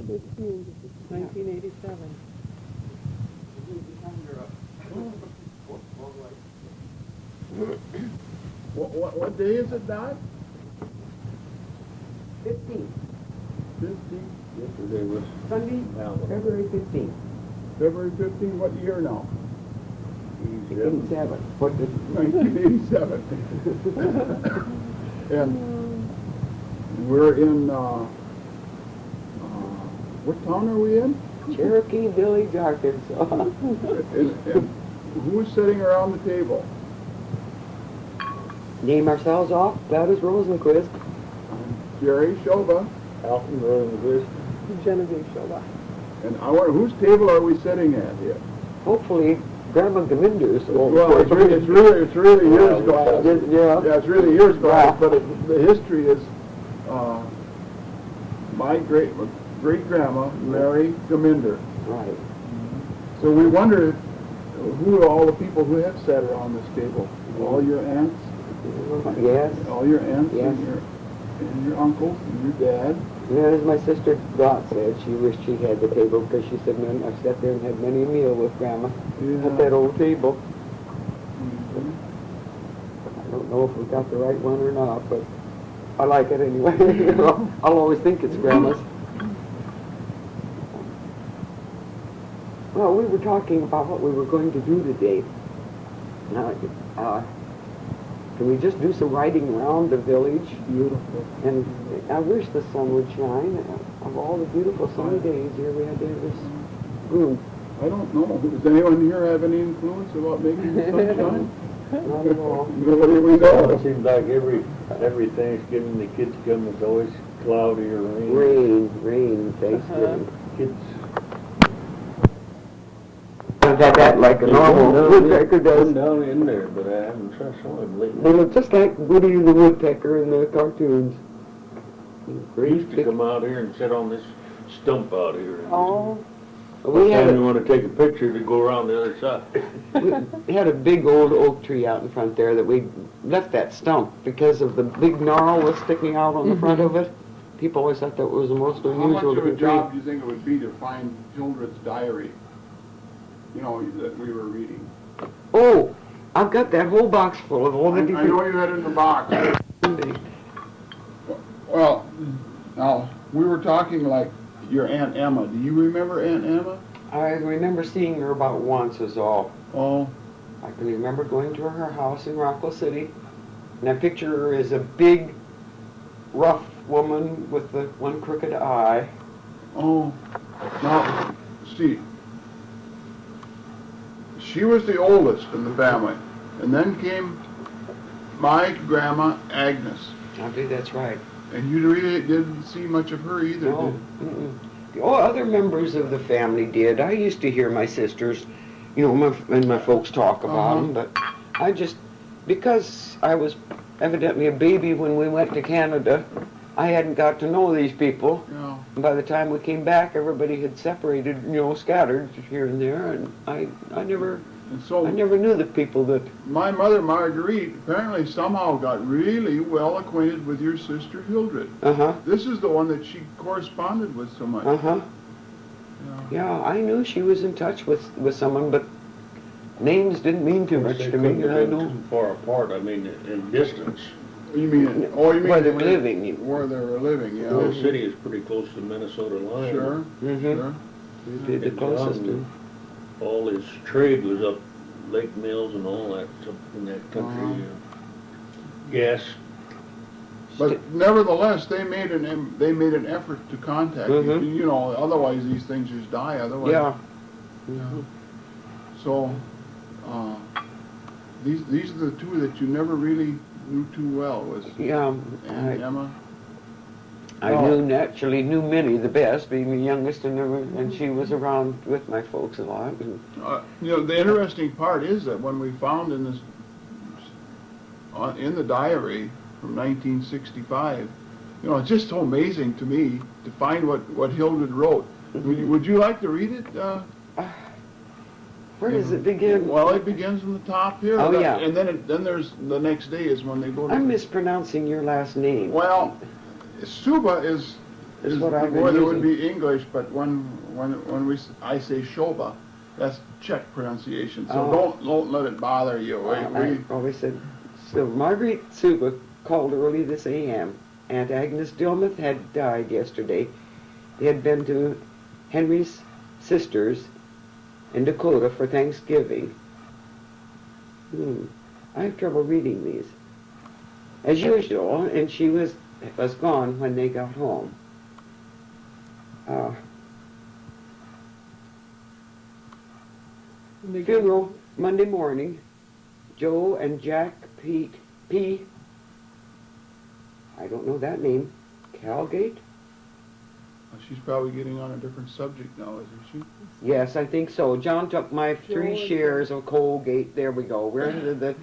1987. What day is it, Dad? 15th. 15th. Yesterday was Sunday, February 15th. February 15th. What year now? 87. What the 1987. And we're in, what town are we in? Cherokee Village, Arkansas. And who's sitting around the table? Name ourselves off. Gladys Rosenquist. Jerry Shoba. Alton, Rosenquist. Genevieve Shoba. And I wonder, whose table are we sitting at here? Hopefully, Grandma Gaminder's. Well, it's really yours, Gladys. Yeah. Yeah, it's really yours, Gladys, but the history is, my great-grandma, Mary Gaminder. Right. So we wonder who are all the people who have sat around this table? All your aunts? Yes. All your aunts Yes. and your uncles and your dad? Yeah, as my sister Dot said, she wished she had the table because she said, "Man, I've sat there and had many a meal with Grandma at that old table." Mhm. I don't know if we got the right one or not, but I like it anyway. I'll always think it's Grandma's. Well, we were talking about what we were going to do today. Now, can we just do some riding around the village? Beautiful. And I wish the sun would shine. Of all the beautiful sunny days here, we had to have this gloom. I don't know. Does anyone here have any influence about making the sun shine? Not at all. Nobody we It know. seems like every Thanksgiving the kids come, it's always cloudy or rain. Rain, Thanksgiving. Kids. That like a normal woodpecker does. Come down in there, but I haven't saw them lately. They look just like Woody the Woodpecker in the cartoons. They used to come out here and sit on this stump out here. Oh. We We had, want to take a picture to go around the other side. we had a big old oak tree out in front there that we left that stump because of the big gnarl was sticking out on the front of it. People always thought that was the most How much unusual of a looking tree. job do you think it would be to find Hildred's diary? You know, that we were reading. Oh, I've got that whole box full of all the I different... know you had it in the box. Well, now, we were talking like your Aunt Emma. Do you remember Aunt Emma? I remember seeing her about once is all. Oh, I can remember going to her house in Rockwell City, and I picture her as a big, rough woman with the one crooked eye. oh. Now, see, she was the oldest in the family, and then came my grandma Agnes, I believe that's right. and you really didn't see much of her either, No. did you? Oh, other members of the family did. I used to hear my sisters, and my folks talk about them, but I just, because I was evidently a baby when we went to Canada, I hadn't got to know these people. Yeah. And by the time we came back, everybody had separated, scattered here and there, and I never And so knew the people that. my mother Marguerite apparently somehow got really well acquainted with your sister Hildred. This is the one that she corresponded with so much. Yeah, I knew she was in touch with someone, but names didn't mean too much They to me. couldn't I have know been too far apart, I mean, in distance. You mean where they were living. where they were living? Yeah. The city is pretty close to the Minnesota line. Sure. Sure. We did the closest. All his trade was up Lake Mills and all that, up in that country. Gas. But nevertheless, they made an effort to contact you. Otherwise these things just die. Otherwise. Yeah. So, these are the two that you never really knew too well. Was Aunt Emma. I knew Minnie the best, being the youngest, and she was around with my folks a lot. The interesting part is that when we found in the diary from 1965, it's just so amazing to me to find what Hildred wrote. Would you like to read it? Where does it begin? Well, it begins from the top here. Oh, yeah. And then there's the next day is when they go to... I'm mispronouncing your last name. Well, Suba is That's what I've been Well, there would using. be English, but I say Shoba, that's Czech pronunciation. So don't let it bother you. I always said, so Marguerite Suba called early this a.m. Aunt Agnes Dilmuth had died yesterday. They had been to Henry's sister's in Dakota for Thanksgiving. I have trouble reading these. As usual, and she was gone when they got home. Funeral Monday morning. Joe and Jack P. I don't know that name. Calgate? She's probably getting on a different subject now, isn't she? Yes, I think so. John took my 3 shares of Colgate. There we go. We're into the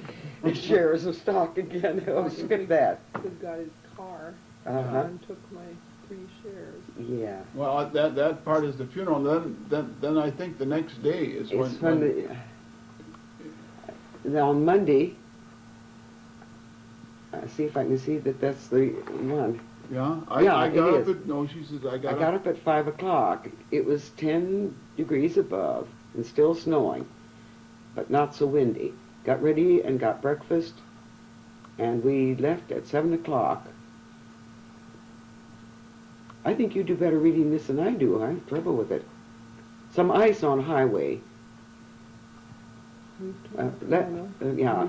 shares of stock again. Oh, skip that. He's got his car. John took my 3 shares. Yeah. Well, that part is the funeral. Then I think the next day is when on Monday. See if I can see that that's the one. Yeah, Yeah, I it got is. up at, no, she says, I got up at 5 o'clock. It was 10 degrees above and still snowing, but not so windy. Got ready and got breakfast, and we left at 7 o'clock. I think you do better reading this than I do. I have trouble with it. Some ice on highway. Yeah.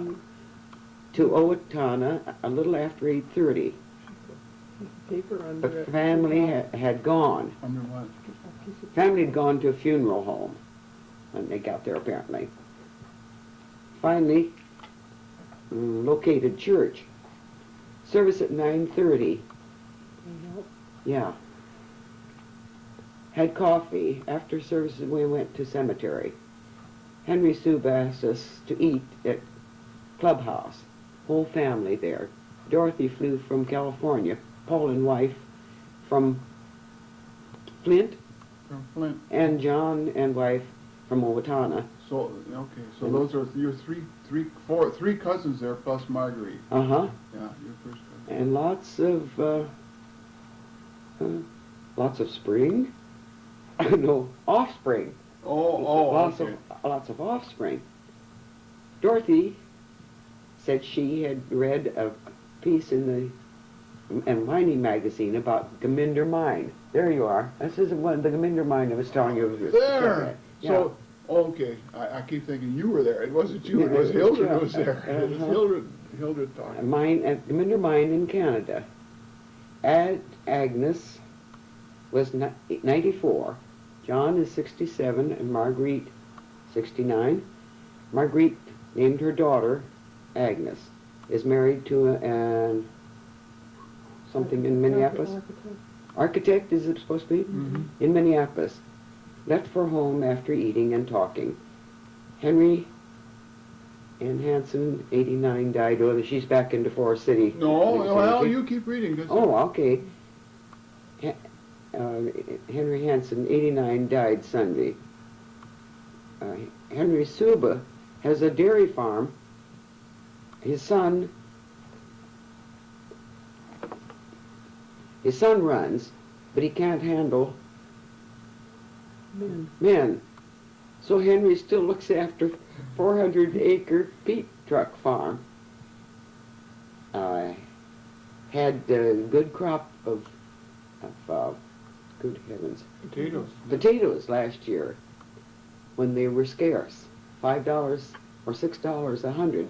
To Owatonna a little after 8:30. Paper under But it. family had gone. Under what? Family had gone to a funeral home when they got there, apparently. Finally, located church. Service at 9:30. Yeah. Had coffee. After service, we went to cemetery. Henry Sube asked us to eat at Clubhouse. Whole family there. Dorothy flew from California. Paul and wife from Flint. From Flint. And John and wife from Owatonna. So okay, so those are your three cousins there plus Marguerite. Uh-huh. Yeah, your first cousin. And lots of spring. No, offspring. Okay. Lots of offspring. Dorothy said she had read a piece in Mining magazine about Gaminder Mine. There you are. This is the Gaminder Mine I was telling you. There. Yeah. So okay, I keep thinking you were there. It wasn't you. It was Hildred who was there. It was Hildred talking. Mine at Gaminder Mine in Canada. Agnes was 94. John is 67 and Marguerite 69. Marguerite named her daughter Agnes. Is married to something in Minneapolis. Architect, is it supposed to be? Mm-hmm. In Minneapolis. Left for home after eating and talking. Henry Ann Hansen, 89, died. Oh, she's back into Forest City. No, well, you keep reading. Oh, okay. Henry Hansen, 89, died Sunday. Henry Suba has a dairy farm. His son runs, but he can't handle men. So Henry still looks after 400-acre peat truck farm. Had a good crop of good heavens, potatoes last year when they were scarce, $5 or $6 a hundred.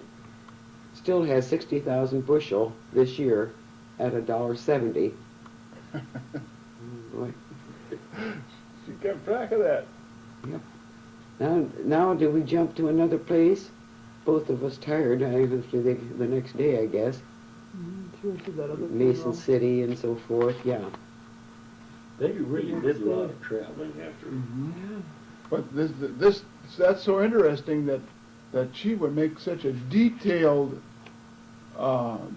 Still has 60,000 bushel this year at $1.70. Boy. She kept track of that. Yep. Now do we jump to another place? Both of us tired. The next day, I guess. She went to that other Mason funeral. City and so forth. Yeah. They really did a lot of traveling after. Mm-hmm. But that's so interesting that she would make such a detailed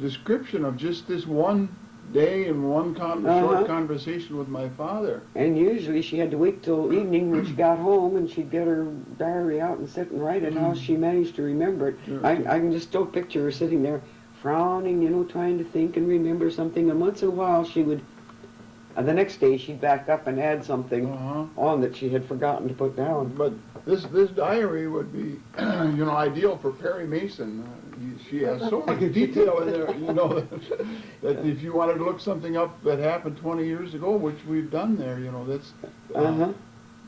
description of just this one day and one short conversation with my father. And usually she had to wait till evening when she got home, and she'd get her diary out and sit and write it. How she managed to remember it. Sure. I can just still picture her sitting there frowning, trying to think and remember something. And once in a while she would And the next day, she'd back up and add something Uh-huh. on that she had forgotten to put down. But this diary would be, ideal for Perry Mason. She has so much detail in there, that if you wanted to look something up that happened 20 years ago, which we've done there, that's, Uh-huh.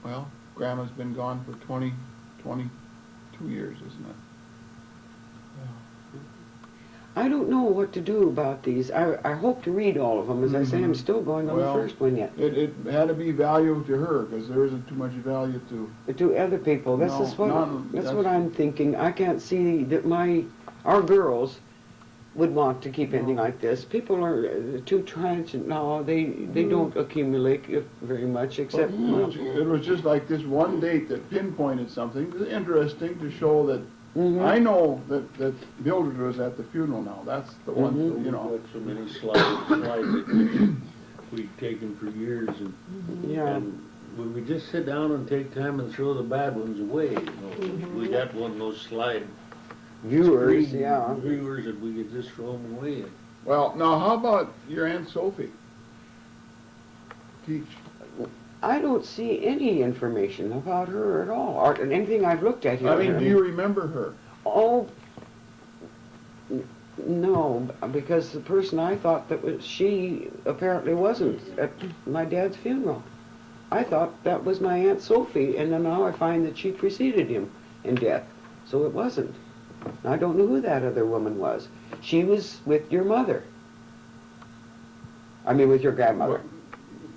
well, Grandma's been gone for 22 years, isn't it? I don't know what to do about these. I hope to read all of them. As I say, I'm still going on Well, the first one yet. It had to be value to her, because there isn't too much value to. To other people, that's No, what I'm thinking. I can't see that our girls would want to keep anything like this. People are too transient now. They don't accumulate very much, except It was just like this one date that pinpointed something interesting to show that Mhm. I know that Mildred was at the funeral now. That's the one, Mhm. We've got so many slides we've taken for years, and yeah. when we just sit down and take time and throw the bad ones away, we got one of those slide Viewers, screen yeah. viewers that we could just throw them away. Well, now how about your Aunt Sophie? Teach. I don't see any information about her at all, or anything I've looked at here. I mean, do you remember her? Oh, no, because the person I thought that was she apparently wasn't at my dad's funeral. I thought that was my Aunt Sophie, and then now I find that she preceded him in death, so it wasn't. I don't know who that other woman was. She was with your mother. I mean, with your grandmother.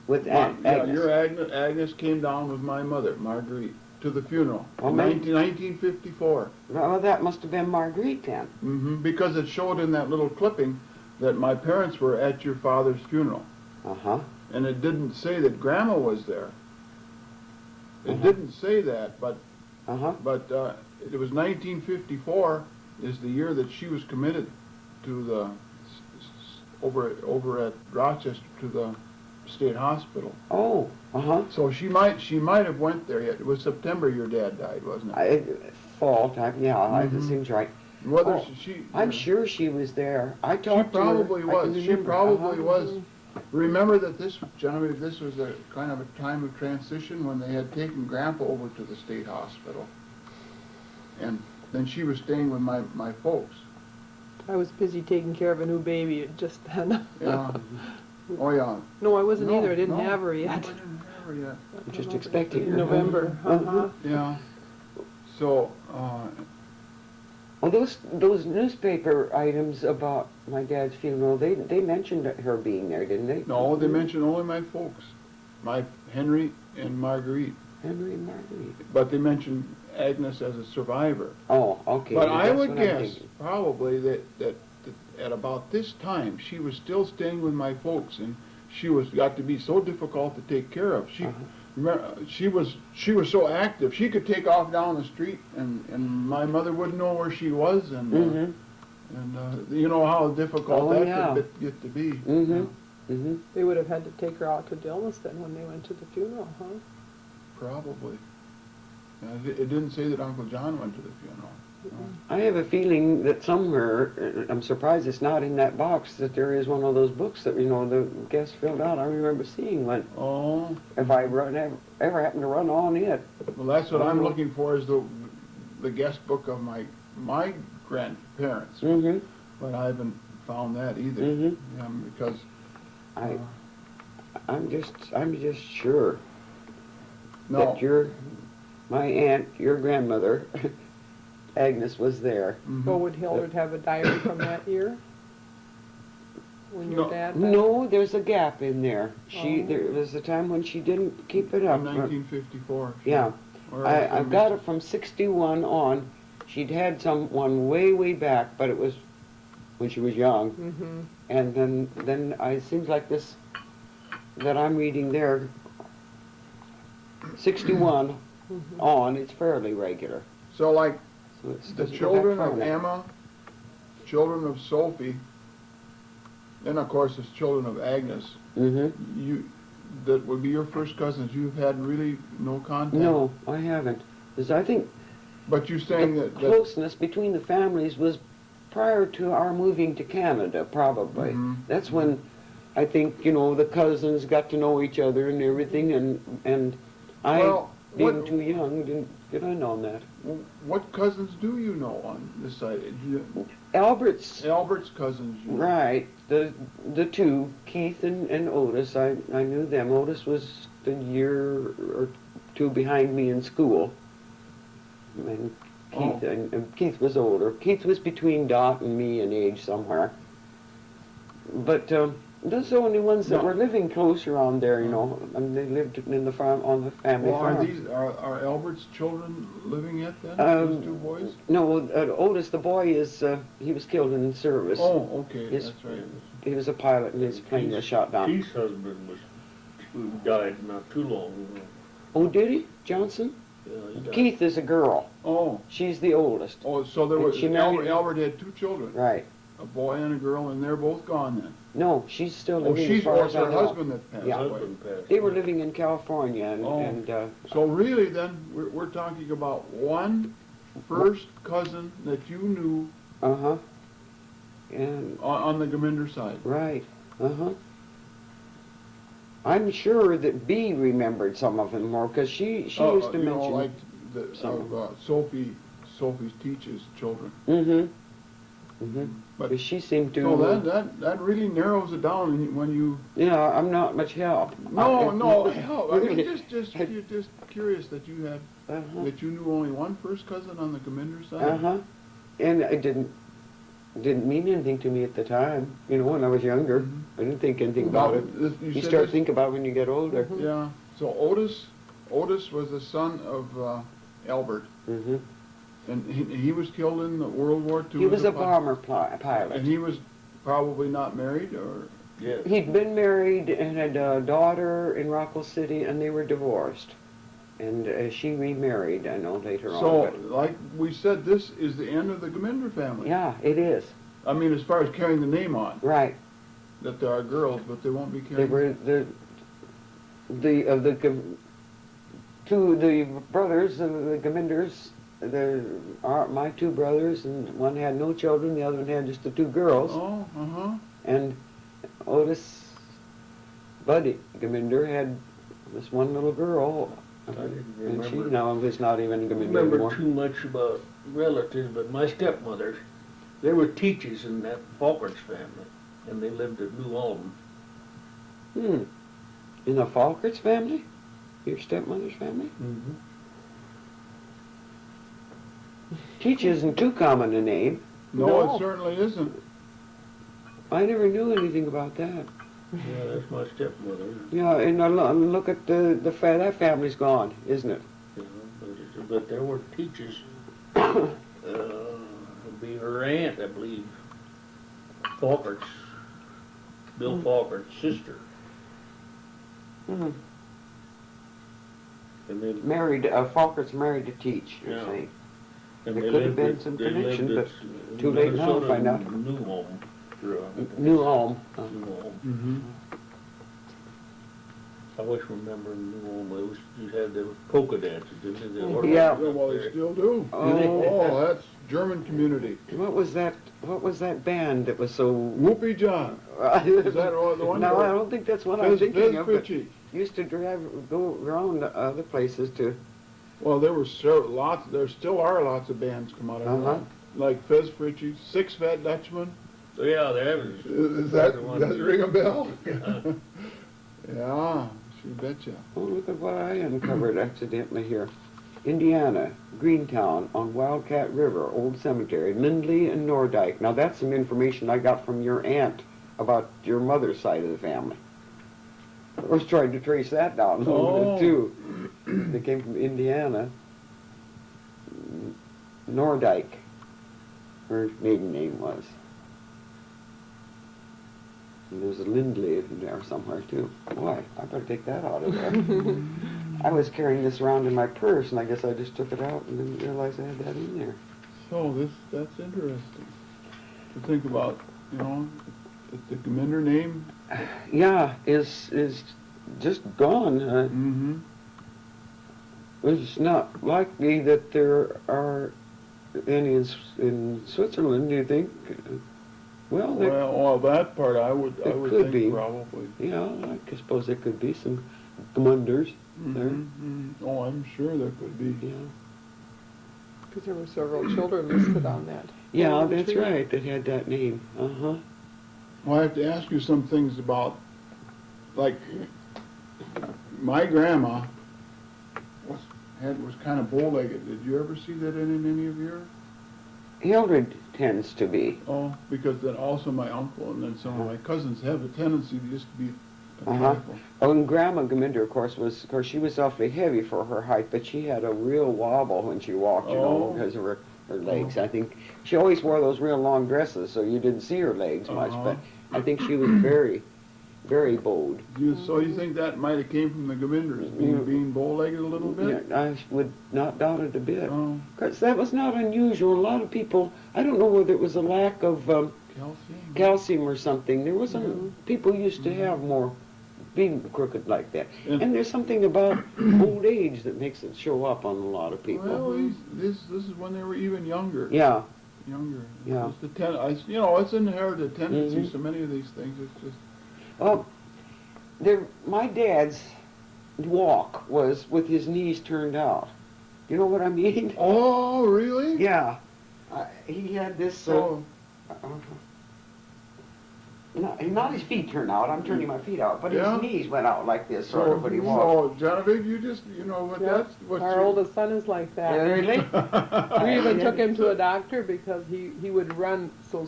With Aunt Agnes. Your Agnes came down with my mother, Marguerite, to the funeral Oh, in maybe- 1954. Well, that must have been Marguerite then. Because it showed in that little clipping that my parents were at your father's funeral. Uh-huh. And it didn't say that Grandma was there. It Uh-huh. didn't say that, but Uh-huh. it was 1954 is the year that she was committed to the over at Rochester to the state hospital. Oh, uh-huh. So she might have went there yet. It was September your dad died, wasn't it? Fall time, yeah, it Mhm. seems right. Whether Oh, she I'm sure she was there. I she talked to her. probably I was. can She remember. probably Uh-huh. was. Remember that this was a kind of a time of transition when they had taken Grandpa over to the state hospital. And then she was staying with my folks. I was busy taking care of a new baby just then. Yeah. Oh, yeah. No, I wasn't No, either. I didn't no, have her no, yet. I didn't have her yet. Just expecting In her. November. Uh-huh. Yeah. So, Well, those newspaper items about my dad's funeral, they mentioned her being there, didn't they? no, they mentioned only my folks, my Henry and Marguerite. Henry and Marguerite. But they mentioned Agnes as a survivor. Oh, okay. But I that's would what I'm guess thinking. probably that at about this time she was still staying with my folks, and she got to be so difficult to take care of. She she was so active. She could take off down the street, and my mother wouldn't know where she was, and Mhm. you know how difficult Oh, that yeah. could get to be. Mhm. Mhm. They would have had to take her out to Dilmas then when they went to the funeral, huh? Probably. It didn't say that Uncle John went to the funeral. I have a feeling that somewhere, I'm surprised it's not in that box, that there is one of those books that, the guest filled out. I remember seeing one. Oh, If I ever happen to run on it. well, that's what I'm looking for, is the guest book of my grandparents. Mm-hmm. But I haven't found that either. Mhm. Because I'm just sure no, that my aunt, your grandmother, Agnes, was there. mhm. Well, would Hildred have a diary from that year? When your No. dad died? No, there's a gap in there. Oh. There was a time when she didn't keep it up. in 1954. Yeah, Or else I've got it from 61 on. She'd had someone way back, but it was when she was young. Mm-hmm. And then it seems like this that I'm reading there, 61 on, it's fairly regular. So like So it's the doesn't go back children far of enough. Emma, children of Sophie, then of course there's children of Agnes. Mm-hmm. That would be your first cousins. You've had really no contact. No, I haven't. Because I think But you're saying the that closeness between the families was prior to our moving to Canada, probably. Mhm. That's when I think, you know, the cousins got to know each other and everything, and I, Well, being what- too young, didn't get in on that. What cousins do you know on this side? Albert's, Albert's cousins, you know? right, the two, Keith and Otis, I knew them. Otis was a year or two behind me in school. And Keith, Oh. and Keith was older. Keith was between Dot and me in age somewhere. But those are the only ones that No. were living close around there, you know. And they lived in the farm, on the family Well, farm. are Albert's children living yet then, Um, those two boys? No, Otis, the boy is, he was killed in service. Oh, okay, His- that's right. He was a pilot and his plane was shot down. Keith's husband died not too long ago. Oh, did he? Johnson? Yeah, he died. Keith is a girl. Oh, She's the oldest. so there And was, she married- Albert had two children, Right. a boy and a girl, and they're both gone then. No, she's still Oh, living as she's, far oh, as it's I her know. husband that passed Yeah. away. Husband passed They were away. living in California Oh. and So really then, we're talking about one first cousin that you knew uh-huh. And, on the Gaminder side. right, uh-huh. I'm sure that Bee remembered some of them more, because she used to You know, mention. like the, some. of Sophie's teacher's children. Mm-hmm. Mm-hmm. But- But she seemed to. So that really narrows it down when you. Yeah, I'm not much help. No, hell, I mean, Really. you're just curious that you had, Uh-huh. that you knew only one first cousin on the Gaminder side? Uh-huh. And it didn't mean anything to me at the time. You know, when I was younger, Mhm. I didn't think anything Now, about it. you You said start this- thinking about it when you get older. Yeah, so Otis was the son of Albert, Mm-hmm. and he was killed in the World War II. He as was a pi- bomber And pilot. he was probably not married, or? Yes. He'd been married and had a daughter in Rockwell City, and they were divorced. And she remarried, I know, later So, on. like we said, this is the end of the Gaminder But family. yeah, it is. I mean, as far as carrying the name on, Right. that there are girls, but they won't be They carrying. were two of the brothers of the Gaminders. My two brothers, and one had no children, the other one had just the two girls. Oh, uh-huh. And Otis Buddy Gaminder had this one little girl. I didn't And she remember. now was not even a Gaminder Remember anymore. too much about relatives, but my stepmother, they were teachers in that Falkers family, and they lived at New Alton. In the Falkerts family? Your stepmother's family? Mm-hmm. Teach isn't too common a name. No, No. it certainly isn't. I never knew anything about that. Yeah, that's my stepmother. Yeah, and look at that family's gone, isn't it? You know, but there were teachers. Would be her aunt, I believe. Falkert's, Bill Falkert's sister. Hmm. And they, Married, Falkert's married to Teach, you're Yeah. saying. and There they could have lived been at- some they lived connection, at, but too late now to Minnesota, find out. New Home. New Ulm. New Home. Mm-hmm. I always remember New Home, they used to have the polka dances, didn't they? They were Yeah. Well, they still do. Oh. Oh, that's German community. What was that band that was so... Whoopie John. Is that the one No, you- I don't think that's what I'm Fez thinking of, but Fritchie. used to go around to other places to... Well, there still are lots of bands come out of Uh-huh. that. Like Fez Fritchie, Six Fat Dutchman. Yeah, there was. Does the one that ring a bell? Yeah. Yeah, sure betcha. Oh, look at what I uncovered accidentally here. Indiana, Greentown on Wildcat River, Old Cemetery, Lindley and Nordike. Now that's some information I got from your aunt about your mother's side of the family. I was trying to trace that down a little Oh. bit too. They came from Indiana. Nordike, her maiden name was. And there's a Lindley in there somewhere too. Boy, I better take that out of there. I was carrying this around in my purse, and I guess I just took it out and didn't realize I had that in there. So that's interesting to think about, you know, that the Gaminder name. Yeah, is just gone. Mm-hmm. It's not likely that there are any in Switzerland, do you think? Well, Well, that part I would could think be. probably. yeah, I suppose there could be some Gmunders there. Oh, I'm sure there could be. Yeah. Because there were several children listed on that. Yeah, family that's tree. right. That had that name. Uh-huh. Well, I have to ask you some things about, like, my grandma was kind of bow-legged. Did you ever see that in any of your? Hildred tends to be. Oh, because then also my uncle and then some of my cousins have a tendency just to be a Uh-huh. trifle. Oh, and Grandma Gminder, of course, she was awfully heavy for her height, but she had a real wobble when she walked, you know, Oh. because of her legs. I think she always wore those real long dresses, so you didn't see her legs much, but I think she was very, very bowed. So you think that might have came from the Gminders, being bow-legged a little bit? Yeah, I would not doubt it a bit. Oh, Because that was not unusual. A lot of people, I don't know whether it was a lack of calcium. calcium or something. There was some people used to have more being crooked like that. And there's something about old age that makes it show up on a lot of people. Well, this is when they were even younger. Yeah, Younger. Yeah. It's it's inherited tendencies to many of these things. It's just. well, my dad's walk was with his knees turned out. You know what I mean? Oh, really? Yeah. He had this. So. Not his feet turned out. I'm turning my feet out, but Yeah. his knees went out like this, sort of, when he walked. So, Genevieve, you just, what Yeah, that's what our oldest son is like that. Really? We even took him to a doctor because he would run so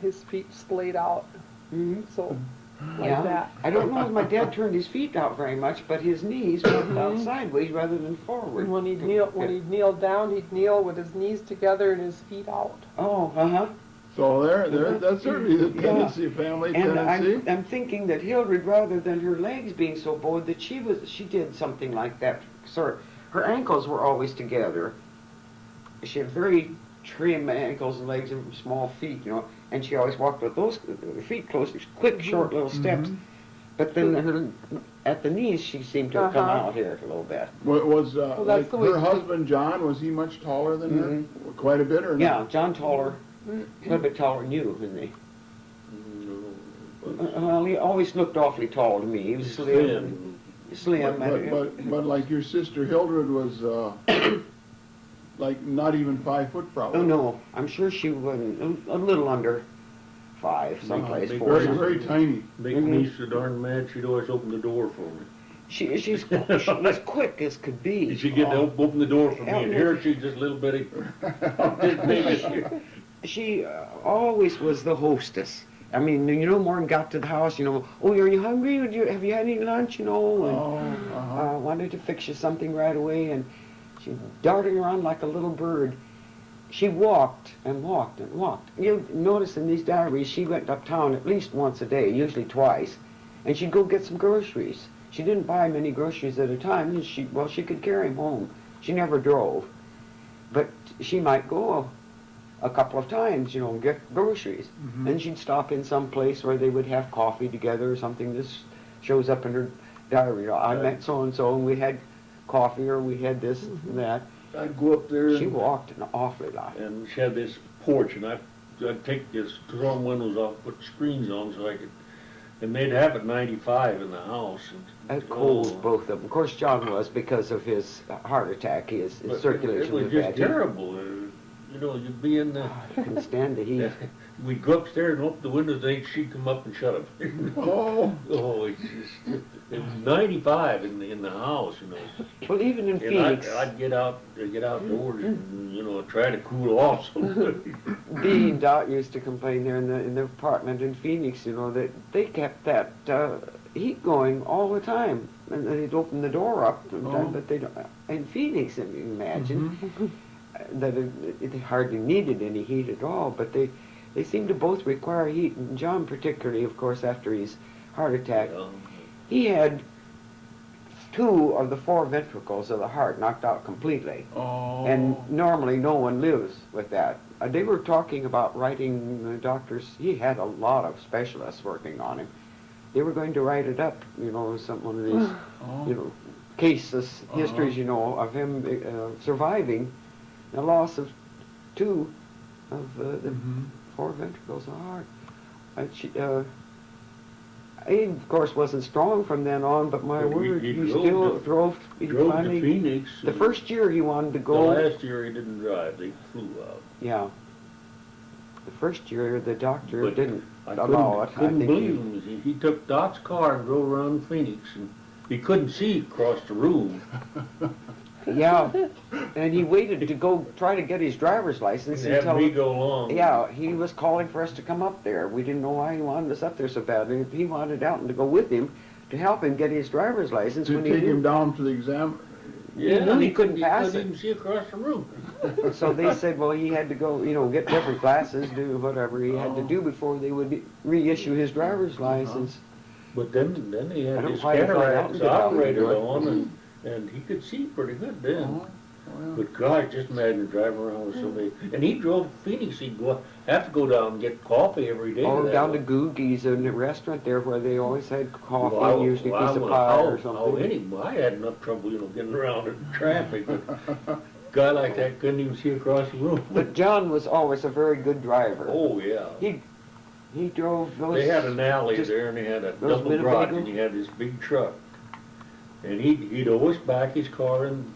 his feet splayed out, Mhm. so like Yeah. that. I don't know if my dad turned his feet out very much, but his knees went out sideways rather than forward. And when he'd kneel down, he'd kneel with his knees together and his feet out. Oh, uh-huh. So that's certainly the tendency, family And tendency. I'm thinking that Hildred, rather than her legs being so bowed, that she did something like that. Her ankles were always together. She had very trim ankles and legs and small feet, you know, and she always walked with those feet close, quick, short little steps. But then at the knees, she seemed to have come out here a little bit. Was that's like the way her husband John? Was he much taller than her? Quite a bit, or Yeah, not? John taller, a little bit taller than you, isn't he? Well, he always looked awfully tall to me. He was slim. But like your sister Hildred was like not even 5 foot probably. Oh no, I'm sure she wasn't. A little under 5, someplace. Big, 4. Very, something. very tiny. Make me so darn mad, she'd always open the door for me. She's as quick as could be. She'd get to open the door for me, and here she's just a little bitty, this big as you. She always was the hostess. I mean, Morgan got to the house, oh, are you hungry? Have you had any lunch, And wanted to fix you something right away, and she darting around like a little bird. She walked and walked and walked. You'll notice in these diaries, she went uptown at least once a day, usually twice, and she'd go get some groceries. She didn't buy many groceries at a time, and she could carry them home. She never drove, but she might go a couple of times, and get groceries. Then she'd stop in some place where they would have coffee together or something. This shows up in her diary. I met so-and-so, and we had coffee, or we had this and that. I'd go up there She walked an awfully lot. and she had this porch, and I'd take this, draw windows off, put screens on so I could, and they'd have it 95 in the house. That's cold, both of them. Of course, John was, because of his heart attack. His circulation It was was just bad. terrible. You'd be in the, You couldn't stand the heat. we'd go upstairs and open the windows, and she'd come up and shut them. Oh, it's just, it was 95 in the house, Well, even in And Phoenix, I'd get outdoors and, try to cool off some. Dee and Dot used to complain there in the apartment in Phoenix, that they kept that heat going all the time. And they'd open the door up, but they don't. In Phoenix, if you imagine, that it hardly needed any heat at all, but they seemed to both require heat, and John particularly, of course, after his heart attack. He had 2 of the 4 ventricles of the heart knocked out completely. Oh. And normally no one lives with that. They were talking about writing, the doctors, he had a lot of specialists working on him. They were going to write it up, one of these, cases, histories, of him surviving the loss of 2 of the 4 ventricles of the heart. he of course wasn't strong from then on, but my But he- word, he he drove still to- drove. He Drove to finally, Phoenix. the and first year he wanted to The go. last year he didn't drive, they flew out. Yeah. The first year the doctor But didn't I allow it. couldn't think believe him. He took Dot's car and drove around Phoenix, and he couldn't see across the room. Yeah, and he waited to go try to get his driver's license And had me until. go along. Yeah, he was calling for us to come up there. We didn't know why he wanted us up there so badly. He wanted Alton to go with him to help him get his driver's license To when he take him knew. down to the exam. Yeah, knew he couldn't pass Couldn't it. even see across the room. So they said, well, he had to go, get different glasses, do whatever he had to do before they would reissue his driver's license. But then he I had don't his quite find out cataracts until I operated do it. on, and he could see pretty good then. Oh, yeah. But God, just imagine driving around with somebody. And he drove to Phoenix. He'd have to go down and get coffee every day. Or that down to way. Googie's in the restaurant there where they always had coffee Well, and usually a piece of well, pie or how something. I had enough trouble, getting around in traffic. But a guy like that couldn't even see across the room. But John was always a very good driver. Oh, yeah. He drove those. They had an alley just there, and they had a those double garage, Winnebago? and he had this big truck. And he'd always back his car, and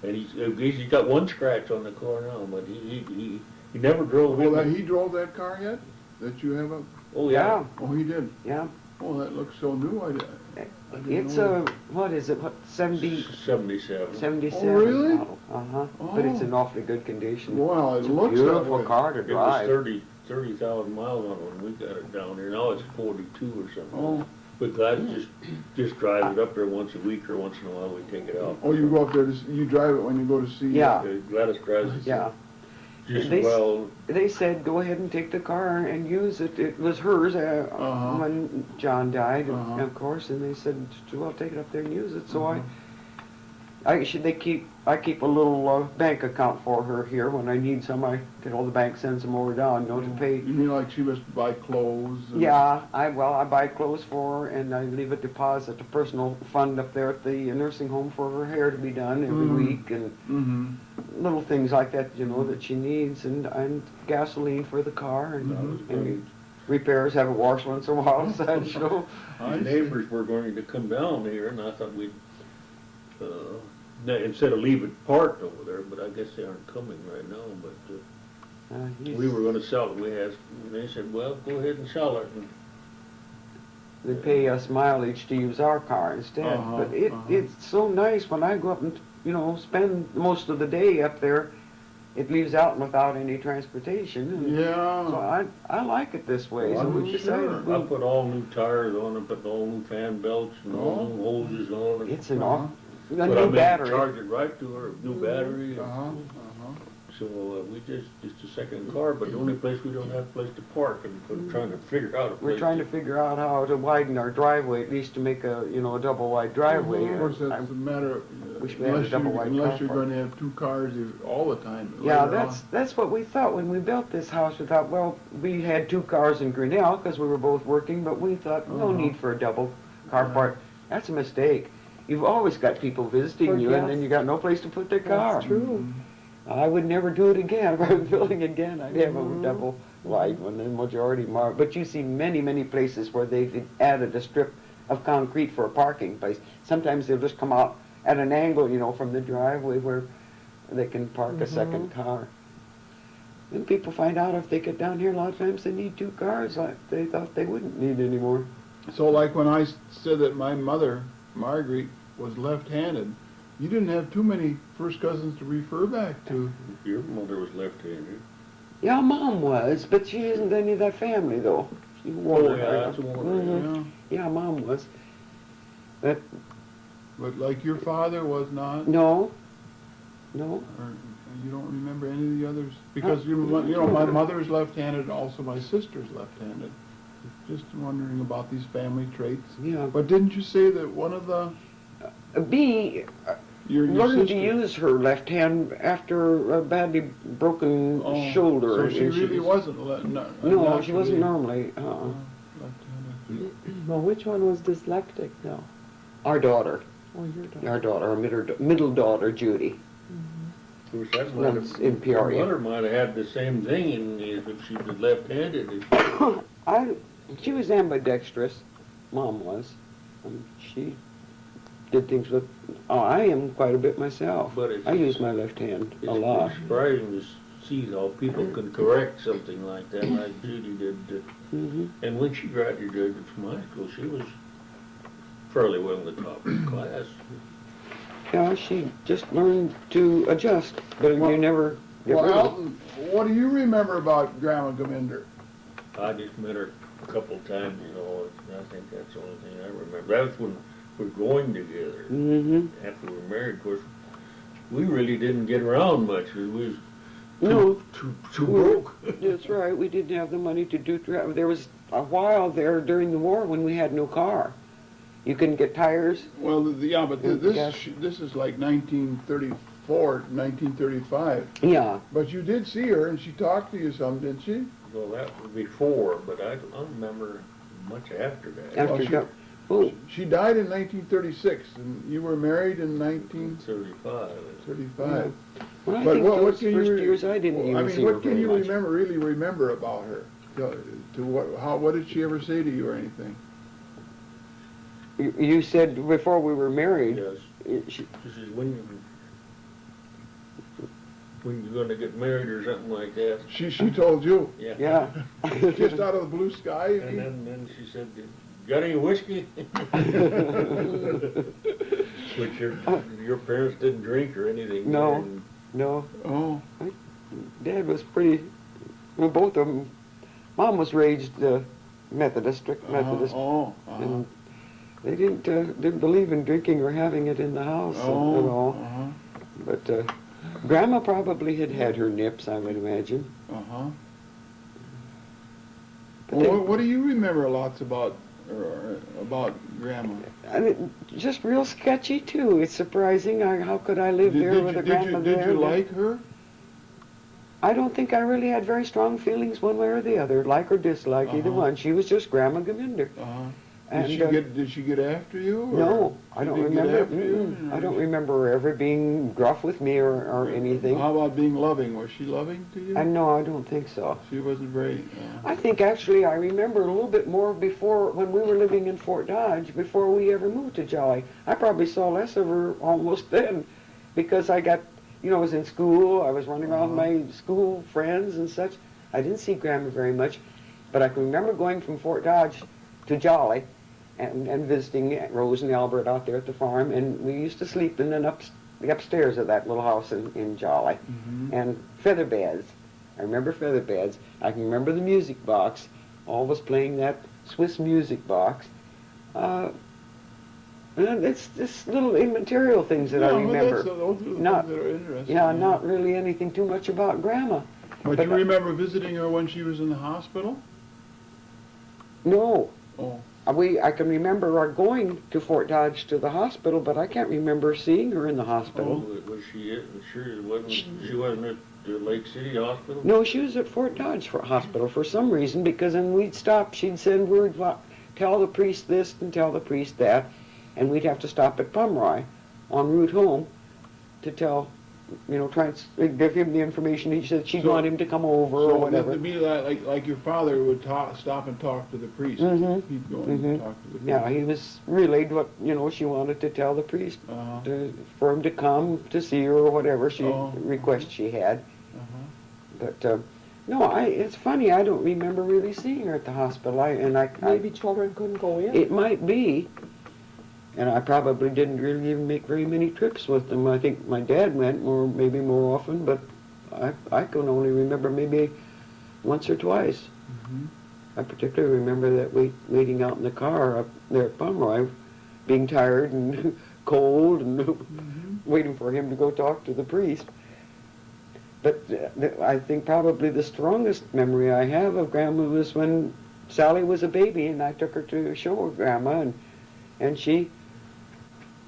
he's got one scratch on the car now, but he never drove Well, it. he drove that car yet? That you have a, Oh, yeah. oh, he did? Yeah, Oh, that looks so new, I didn't it's know. what is it, 77. 77 Oh, really? model. Uh-huh, but it's Oh. in awfully good condition. Well, it It's a looks that beautiful way. car to It was drive. 30,000 miles on it when we got it down here. Now it's 42 or something. Oh, But Gladys just drives it up there once a week, or once in a while we take it out. oh, you go up there, you drive it when you go to see? Yeah. Gladys drives it. Yeah, Just They s- well, they said, go ahead and take the car and use it. It was hers Uh-huh. when John died, Uh-huh. of course, and they said, well, take it up there and use it. So Uh-huh. I keep a little bank account for her here. When I need some, I get all the bank sends them over down, to pay. You mean like she must buy clothes? and- Yeah, I buy clothes for her, and I leave a deposit, a personal fund up there at the nursing home for her hair to be done every Mhm. week, and Mm-hmm. little things like that, that she needs, and gasoline for the car, and, that was and great. repairs, have it washed once in a while, so. My neighbors were going to come down here, and I thought we'd, instead of leave it parked over there, but I guess they aren't coming right now, but we were gonna sell it. And they said, well, go ahead and sell it. And They pay us mileage to use our car instead, Uh-huh, but it's so nice when I go up and, spend most of the day up there, it leaves out without any transportation. So Yeah, I like it this way, Well, so I'm we sure. decided, I well, put all new tires on it, put all new fan belts and all new hoses on it. it's an Uh-huh. a But I new mean, battery. charge it right to her, new battery. uh-huh, So we just a second car, but the only place we don't have a place to park, and we're trying to figure out a place. We're trying to figure out how to widen our driveway, at least to make a double wide driveway. Of course, I- that's a matter, wish we had a double wide unless car you're park. gonna have two cars all the time. Yeah, later that's what we thought when we built this house. We thought, well, we had two cars in Grinnell because we were both working, but we thought, no Uh-huh. need for a double car Right. park. That's a mistake. You've always got people visiting For you, and then guests. you got no place to put their car. That's true. I would never do it again. If I was building again, I'd have Mhm. a double wide one, the majority mark. But you see many, many places where they've added a strip of concrete for a parking place. Sometimes they'll just come out at an angle, from the driveway where they can park a second car. And people find out if they get down here, a lot of times they need two cars like they thought they wouldn't need anymore. So like when I said that my mother, Marguerite, was left-handed, you didn't have too many first cousins to refer back to. Your mother was left-handed. Yeah, Mom was, but she isn't any of that family, though. She Oh, yeah, that's a Mhm. woman. Yeah. Yeah, Mom was. But But like your father was not, no, or you don't remember any of the others? Because my mother's left-handed and also my sister's left-handed. Just wondering about these family traits. yeah. But didn't you say that one of the, B your learned sister? to use her left hand after a badly broken Oh, shoulder. So and she really wasn't No, she wasn't naturally, normally. left-handed. Well, which one was dyslexic now? Our daughter, Oh, your daughter. our middle daughter, Judy. Of course, that might Lives have, in her Peoria. mother might have had the same thing, and if she was left-handed. She was ambidextrous, Mom was. She did things with, I am quite a bit myself. But it's- I use my left hand a lot. It's surprising to see how people can correct something like that, like Judy did. Mhm. And when she graduated from high school, she was fairly well in the top of the class. Yeah, she just learned to adjust, but Well- you never get Well, rid of it. Alton, what do you remember about Grandma Gaminder? I just met her a couple of times, you know, and I think that's the only thing I remember. That was when we were going together. Mm-hmm. After we were married, of course, we really didn't get around much. We was No, too broke. that's right. We didn't have the money to do. There was a while there during the war when we had no car. You couldn't get tires. Well, yeah, but Yes. this is like 1934, 1935. Yeah. But you did see her, and she talked to you some, didn't she? Well, that was before, but I don't remember much after that. After Well, you got, oh, She died in 1936, and you were married in 1935. 35. well, I But think what those can first you, years I didn't even see her what can very you much. really remember about her? What did she ever say to you or anything? You said before we were married. Yes. She, This is when you're gonna get married or something like that. She told you, yeah. just out of the blue sky. And then she said, "Got any whiskey?" Which your parents didn't drink or anything. No. And No, Oh, Dad was pretty. Well, both of them. Mom was raised Methodist, strict Methodist, and they didn't believe in drinking or having it in the house at all. But Grandma probably had her nips, I would imagine. But Well, what do you remember lots about Grandma? I mean, just real sketchy too. It's surprising. How could I live there with a grandma there? Did you like her? I don't think I really had very strong feelings one way or the other, like or dislike, either one. She was just Grandma Gaminder. And, Did she get after you? Or no, I don't didn't get remember. after you? I don't remember her ever being gruff with me or anything. How about being loving? Was she loving to you? No, I don't think so. She wasn't very. I think actually I remember a little bit more before when we were living in Fort Dodge, before we ever moved to Jolly. I probably saw less of her almost then, because I got, I was in school, I was running around with my school friends and such. I didn't see Grandma very much, but I can remember going from Fort Dodge to Jolly and visiting Rose and Albert out there at the farm, and we used to sleep in the upstairs of that little house in Jolly, and feather beds. I remember feather beds. I can remember the music box, always playing that Swiss music box. And it's just little immaterial things that I remember. Those are the Not- things that are interesting. Yeah, not really anything too much about Grandma. But you remember visiting her when she was in the hospital? No. Oh. I can remember our going to Fort Dodge to the hospital, but I can't remember seeing her in the hospital. was she sure she wasn't at the Lake City Hospital? No, she was at Fort Dodge Hospital for some reason, because when we'd stop, she'd send word, tell the priest this and tell the priest that, and we'd have to stop at Pomeroy en route home to tell, try and give him the information. He said she'd want him to come over or So whatever. to be like your father would stop and talk to the priest. Mhm. He'd go and talk to the priest. Yeah, he was relayed what, she wanted to tell the priest for him to come to see her or whatever request she had. But no, it's funny. I don't remember really seeing her at the hospital. Maybe children couldn't go in. It might be, and I probably didn't really even make very many trips with them. I think my dad went maybe more often, but I can only remember maybe once or twice. I particularly remember that waiting out in the car up there at Pomeroy, being tired and cold and waiting for him to go talk to the priest. But I think probably the strongest memory I have of Grandma was when Sally was a baby and I took her to show her Grandma, and she,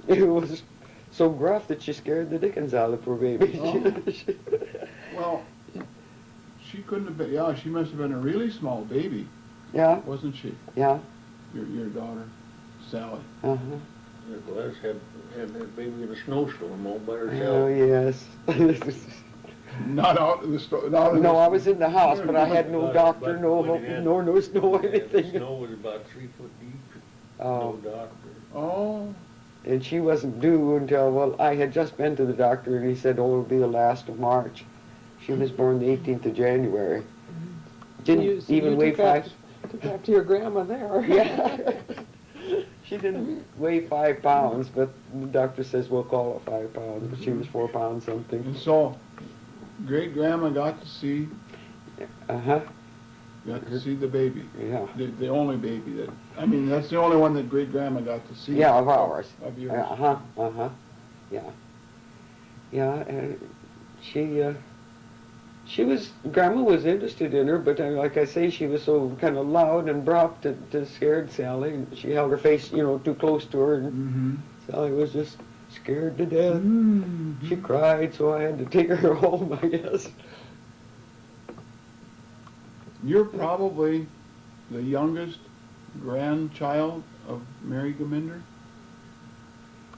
it was so gruff that she scared the dickens out of the poor baby. Well, she couldn't have been. Yeah, she must have been a really small baby, Yeah, wasn't she? yeah. Your daughter, Sally. Uh-huh. Gladys had that baby in a snowstorm all by Oh, herself. yes. Not out in the store, not in the... No, I was in the house, but I had no But- doctor, but no, when it had- nor no snow or The anything. snow was about 3 foot deep, no Oh, doctor. Oh, and she wasn't due until, well, I had just been to the doctor and he said, oh, it'll be the last of March. She was born the 18th of January. Didn't So you even weigh took five. Took after your grandma there. Yeah. She didn't weigh 5 pounds, but the doctor says we'll call it 5 pounds, but she was 4 pounds something. and so great-grandma got to see Uh-huh, the baby. yeah. The only baby that, I mean, that's the only one that great-grandma got to see. Yeah, of ours. Of yours. Uh-huh, uh-huh, yeah. Yeah, she was, Grandma was interested in her, but like I say, she was so kind of loud and abrupt that scared Sally. And she held her face, too close to her, and Mm-hmm. Sally was just scared to death. Mm-hmm. She cried, so I had to take her home, I guess. You're probably the youngest grandchild of Mary Gaminder?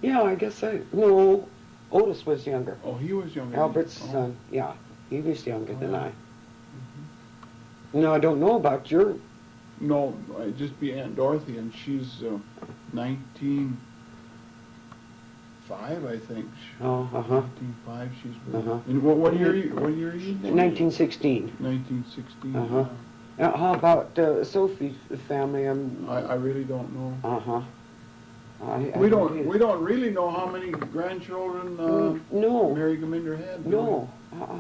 Yeah, I guess no, Otis was younger. Oh, he was younger. Albert's Oh. son, yeah, he was younger than I. Mm-hmm. No, I don't know about your, No, it'd just be Aunt Dorothy, and she's 1905, I think. oh, uh-huh, 1905, she's born. Uh-huh. And what year are you? What year are you? 1916. 1916. Uh-huh. Now, how about Sophie's family? I really don't know. Uh-huh. We don't really know how many grandchildren No, Mary Gaminder had. do no, uh-uh.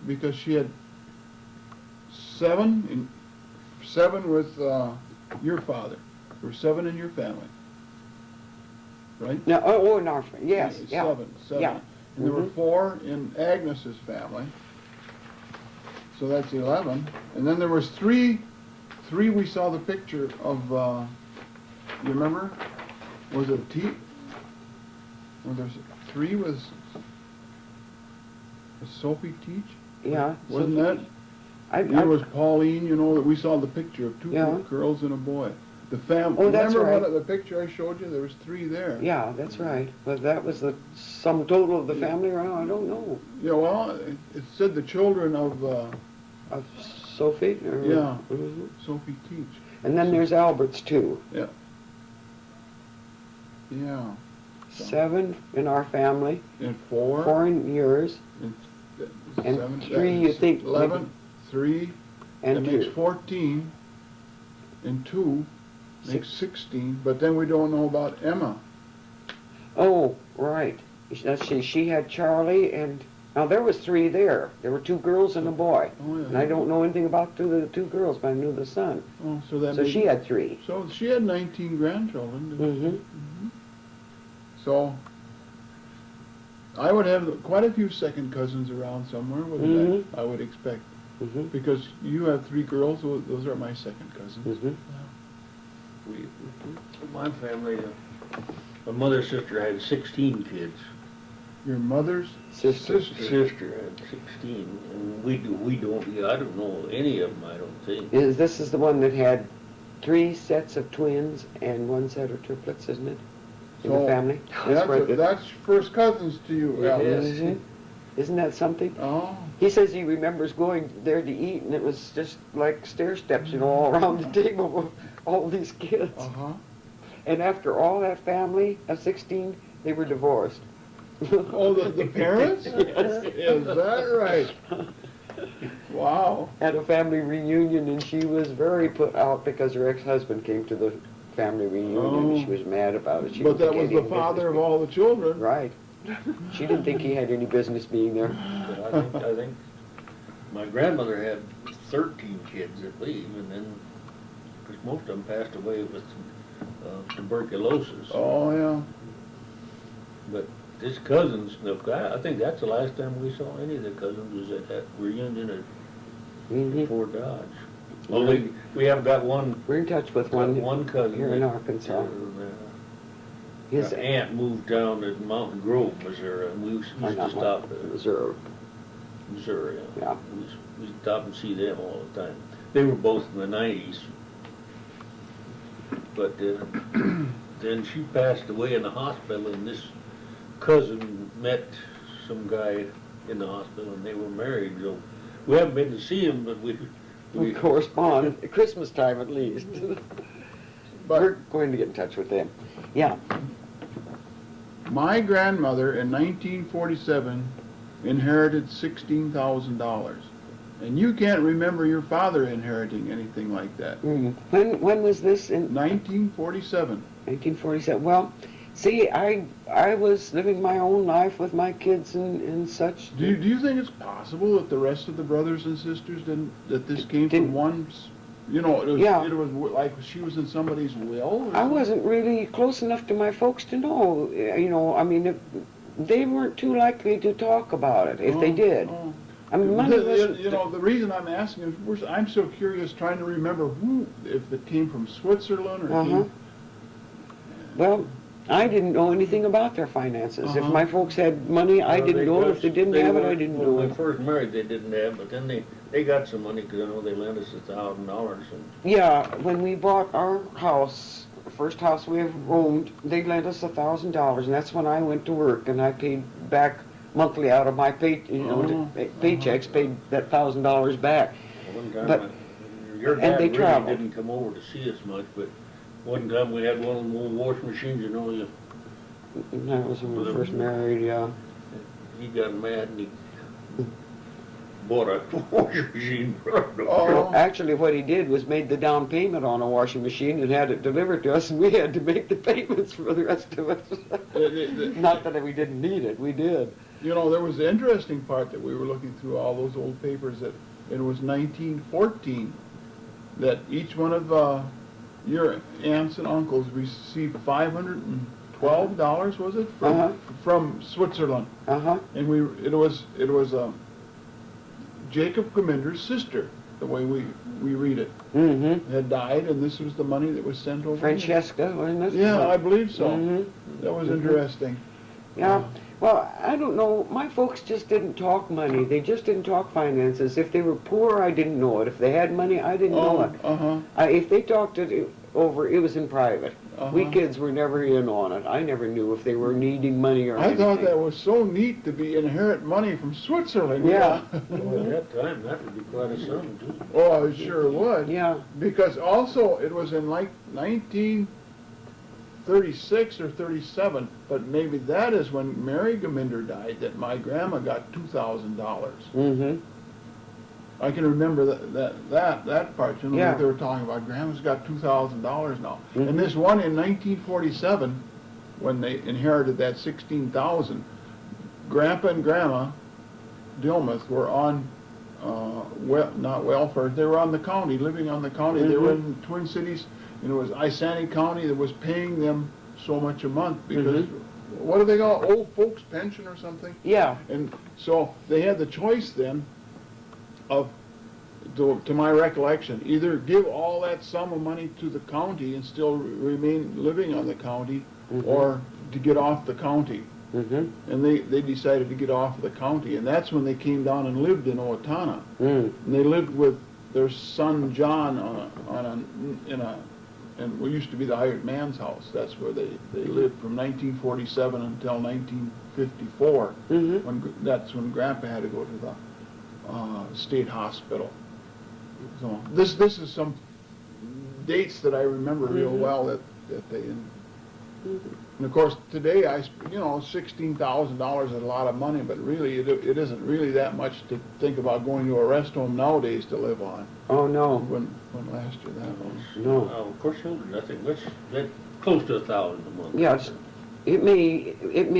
we? Because she had 7 with your father. There were 7 in your family, right? No, in our, yes, yeah. 7. Yeah. And there were Mhm. 4 in Agnes's family. So that's 11. And then there was 3 we saw the picture of, you remember? Was it well, there's 3 was Sophie Teach? Yeah. Wasn't Sophie. that? I, There was Pauline, that we saw the picture of 2 Yeah. girls and a boy. The family. Oh, that's Remember right. the picture I showed you? There was 3 there. yeah, that's right. But that was the sum total of the family around, I don't know. Yeah, well, it said the children of Of Sophie? Or, Yeah. Mhm. Sophie Teach. And then there's Albert's too. Yeah. 7 in our family, And 4. 4 in yours, and 7, 3 you think 11, 3, and that makes 2. 14, and 2 makes 16, but then we don't know about Emma. Oh, right. Let's see, she had Charlie and, now there was 3 there. There were 2 girls and a boy. Oh, yeah. And I don't know anything about the 2 girls, but I knew the son. Oh, so that So made- she had 3. So she had 19 grandchildren. didn't she? Mm-hmm. So I would have quite a few second cousins around somewhere, wouldn't I? I would expect. Mm-hmm. Because you have 3 girls, those are my second cousins. Mm-hmm. My family, my mother's sister had 16 kids. Your mother's Sister. Sister had 16, and I don't know any of them, I don't think. This is the one that had 3 sets of twins and 1 set of triplets, isn't it? In the So, family? That's first cousins to you, It Alice. is. Mhm. Isn't that something? Oh, He says he remembers going there to eat, and it was just like stair steps, all around the table with all these kids. uh-huh. And after all that family of 16, they were divorced. Oh, the parents? Yes. Is that right? Wow. At a family reunion, and she was very put out because her ex-husband came to the family reunion. Oh. She was mad about it. She But didn't that was think he the had any father of business all the children. being- Right. She didn't think he had any business being there. But I think my grandmother had 13 kids, I believe, and then, because most of them passed away with tuberculosis. Oh, yeah. But his cousins, I think that's the last time we saw any of the cousins was at that reunion at Mhm. Fort Dodge. Well, we have got one We're in touch with cousin here in that, Arkansas. his His aunt moved down to Mountain Grove, Missouri, and we used or to not stop one, at Missouri. Missouri. Yeah. We stop and see them all the time. They were both in the 90s. But then she passed away in the hospital, and this cousin met some guy in the hospital, and they were married, so we haven't been to see him, but we correspond, at Christmas time at least. But We're going to get in touch with them. Yeah. my grandmother in 1947 inherited $16,000. And you can't remember your father inheriting anything like that. When was this? In 1947. 1947. Well, see, I was living my own life with my kids and such. Do you think it's possible that the rest of the brothers and sisters didn't, that this came Didn't- from one, you know, Yeah. it was like she was in somebody's will? or I something? wasn't really close enough to my folks to know. You know, I mean, they weren't too likely to talk about it if they did. Oh. I mean, money wasn't. You know, the reason I'm asking is, I'm so curious trying to remember if it came from Switzerland or came. Well, I didn't know anything about their finances. If Uh-huh. my folks had money, I didn't know it. If they didn't have it, I didn't know When it. they first married, they didn't have, but then they got some money, because I know they lent us $1,000, and Yeah, when we bought our house, the first house we ever owned, they lent us $1,000, and that's when I went to work, and I paid back monthly out of my paychecks, paid that $1,000 back. one time, But- your and dad they really traveled. didn't come over to see us much, but one time we had one of them old washing machines, you know, And that was when we were first married, yeah. he got mad and he bought a washing machine for us. Oh. Actually, what he did was made the down payment on a washing machine and had it delivered to us, and we had to make the payments for the rest of it. Not that we didn't need it, we did. You know, there was the interesting part that we were looking through all those old papers that it was 1914 that each one of your aunts and uncles received $512, was it, from Switzerland? Uh-huh. And it was Jacob Geminder's sister, the way we read it, Mm-hmm. had died, and this was the money that was sent over. Francesca, wasn't it? Yeah, I believe so. Mhm. That was Mhm. interesting. Yeah, well, I don't know, my folks just didn't talk money, they just didn't talk finances. If they were poor, I didn't know it. If they had money, I didn't know it. If they talked it over, it was in private. We kids were never in on it. I never knew if they were needing money or I anything. thought that was so neat to be inherit money from Switzerland. Yeah. Well, at that time, that would be quite a sum, too. Oh, it sure would. Yeah. Because also, it was in like 1936 or 37, but maybe that is when Mary Geminder died, that my grandma got $2,000. Mm-hmm. I can remember that part, you know, Yeah. that they were talking about, grandma's got $2,000 now. Mhm. And this one in 1947, when they inherited that 16,000, Grandpa and Grandma Dilmuth were on, not welfare, they were on the county, living on the county. They were in Twin Cities, and it was Isani County that was paying them so much a month, because, what do they call it, old folks pension or something? Yeah. And so they had the choice then of, to my recollection, either give all that sum of money to the county and still remain living on the county, or to get off the county. Mm-hmm. And they decided to get off the county, and that's when they came down and lived in Owatonna. Mm. And they lived with their son John and what used to be the hired man's house. That's where they lived from 1947 until 1954. Mm-hmm. That's when Grandpa had to go to the state hospital. So this is some dates that I remember real well that they. And of course, today $16,000 is a lot of money, but really it isn't really that much to think about going to a rest home nowadays to live on. Oh, no. When last year that was. No. Of course, nothing, that's close to 1,000 a month. Yeah, it may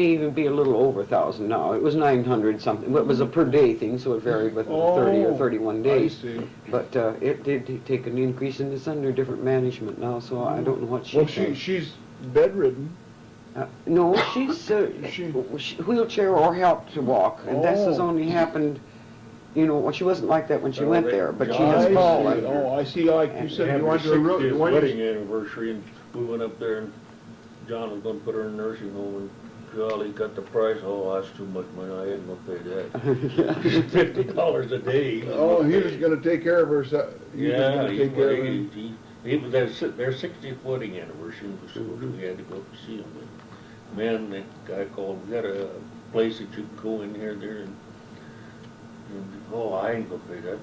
even be a little over 1,000 now. It was 900 something. It was a per day thing, so it varied with 30 or 31 days. I see. But it did take an increase, and it's under different management now, so I don't know what she Well, does. she's bedridden. No, she's wheelchair or help to walk, and this has Oh. only happened, well, she wasn't like that when she Oh, went they- there, but she I has see. fallen. Oh, I see. Like you They said, had you her went to a 60th wedding anniversary, and we went up there, and John was gonna put her in a nursing home, and golly, got the price, oh, that's too much money, I ain't gonna pay that. $50 a day. Oh, he was going to take care of her. Yeah, Take care of her. he was their 60th wedding anniversary, so we had to go up to see him. And man, that guy called, we got a place that you can go in here, there, and Oh, I ain't gonna pay that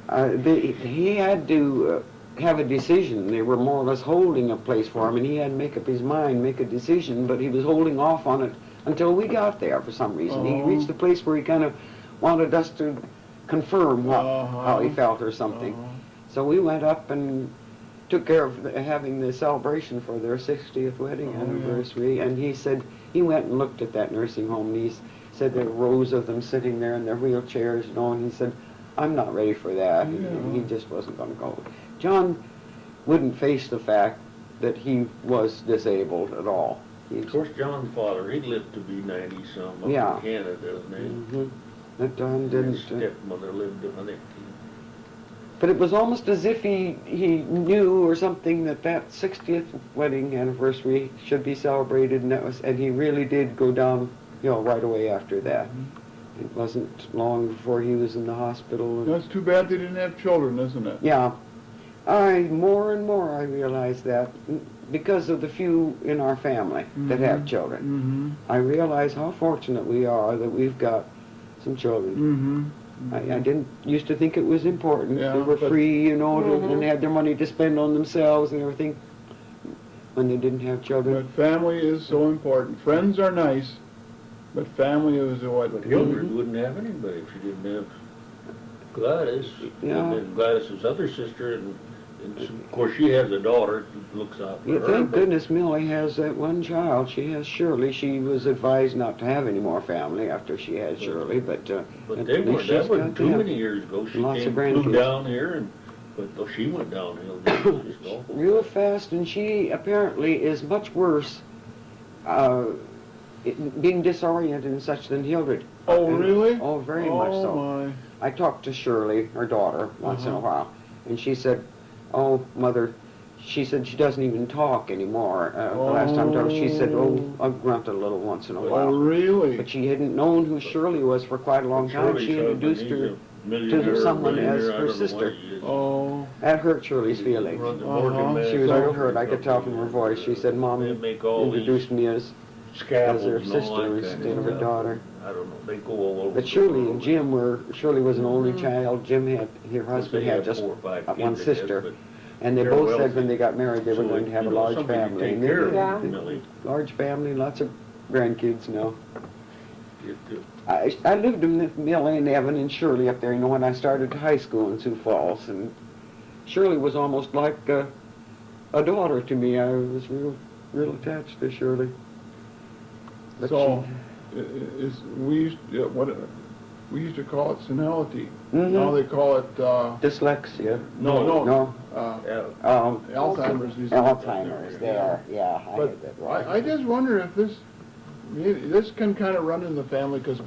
to He had to have a decision. They were more or less holding a place for him, and he had to make up his mind, make a decision, but he was holding off on it until we got there for some reason. He reached the place where he kind of wanted us to confirm how he felt or something. So we went up and took care of having the celebration for their 60th wedding anniversary, and he said he went and looked at that nursing home, and he said there were rows of them sitting there in their wheelchairs, you know, and he said, I'm not ready for that. And he just wasn't going to go. John wouldn't face the fact that he was disabled at all. Of course, John's father, he lived to be 90-something Yeah. up in Canada, doesn't he? That John And didn't. his stepmother lived, I think, But it was almost as if he knew or something that 60th wedding anniversary should be celebrated, and he really did go down, right away after that. It wasn't long before he was in the hospital. That's too bad they didn't have children, isn't it? Yeah. More and more I realize that because of the few in our family that have children. I realize how fortunate we are that we've got some children. I didn't used to think it was important. Yeah, They were but- free, and had their money to spend on themselves and everything when they didn't have children. But family is so important. Friends are nice, but family is what. but Hildred wouldn't have anybody if she didn't have Gladys. Yeah. And then Gladys's other sister, and of course she has a daughter who looks out for Yeah, her. thank but- goodness Millie has that one child. She has Shirley. She was advised not to have any more family after she had Shirley, but But at they least weren't, that she's wasn't got too them. many years ago. She Lots of flew grandkids. down here, but she went downhill just awful. Real fast, and she apparently is much worse being disoriented and such than Hildred. Oh, really? Oh, very much so. Oh, my. I talked to Shirley, her daughter, once in a while, and she said, oh, Mother, she said she doesn't even talk anymore. The last time I talked, she said, oh, I grunt a little once in a Oh, while. really? But she hadn't known who Shirley was for quite a long time. Shirley's She husband, introduced he's her a millionaire, someone as billionaire, I her don't know sister. what he is. Oh. That hurt Shirley's feelings. Runs a Uh-huh. mortgage She was management overheard. I could tell from her voice. She said, Mom They make all introduced me as scabbards her and all sister that instead kind of her stuff. daughter. I don't know, they go all over. But Shirley and Jim Shirley was an only child. Jim her husband had just 4 or 5 kids, one I guess, sister. but And they they're both said wealthy. when they got married they were So, going to have a you know, large somebody to family. take And they care of did. Yeah. Millie. Large family, lots of grandkids now. It- I lived with Millie and Evan and Shirley up there, when I started high school in Sioux Falls. And Shirley was almost like a daughter to me. I was real attached to Shirley. But So, we used to call it senility. Now they call it, dyslexia. no, No. yeah. Alzheimer's disease. Alzheimer's. There. Yeah, I But had that right. I just wonder if this can kind of run in the family, because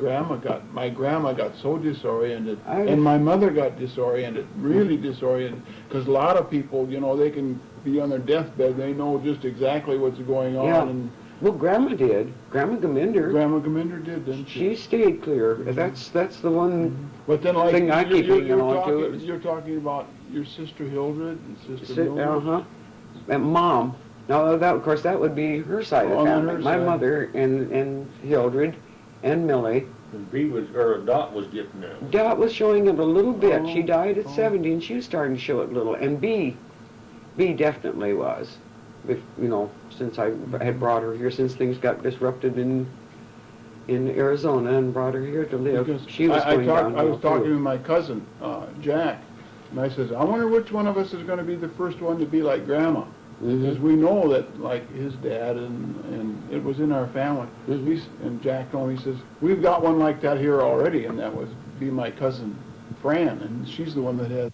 my grandma got so disoriented, and my mother got disoriented, really disoriented, because a lot of people, they can be on their deathbed, they know just exactly what's going on, Yeah. and Well, Grandma did. Grandma Gaminder. Grandma Gaminder did, didn't She stayed clear. That's the one. But then, like, thing I keep hanging on to talking, is- you're talking about your sister Hildred and sister Mildred? And Mom. Now, of course, that would be her side of the On family. her My side. mother and Hildred and Millie. And Dot was getting that. Dot was showing it a little bit. She Oh, died at oh. 70, and she was starting to show it a little. And B definitely was. Since I had brought her here, since things got disrupted in Arizona and brought her here to live, Because she was going downhill I was talking too. to my cousin, Jack, and I says, I wonder which one of us is going to be the first one to be like Grandma. Because Mhm. we know that, like, his dad, and it was in our family. Mhm. And Jack told me, he says, we've got one like that here already, and that would be my cousin Fran, and she's the one that has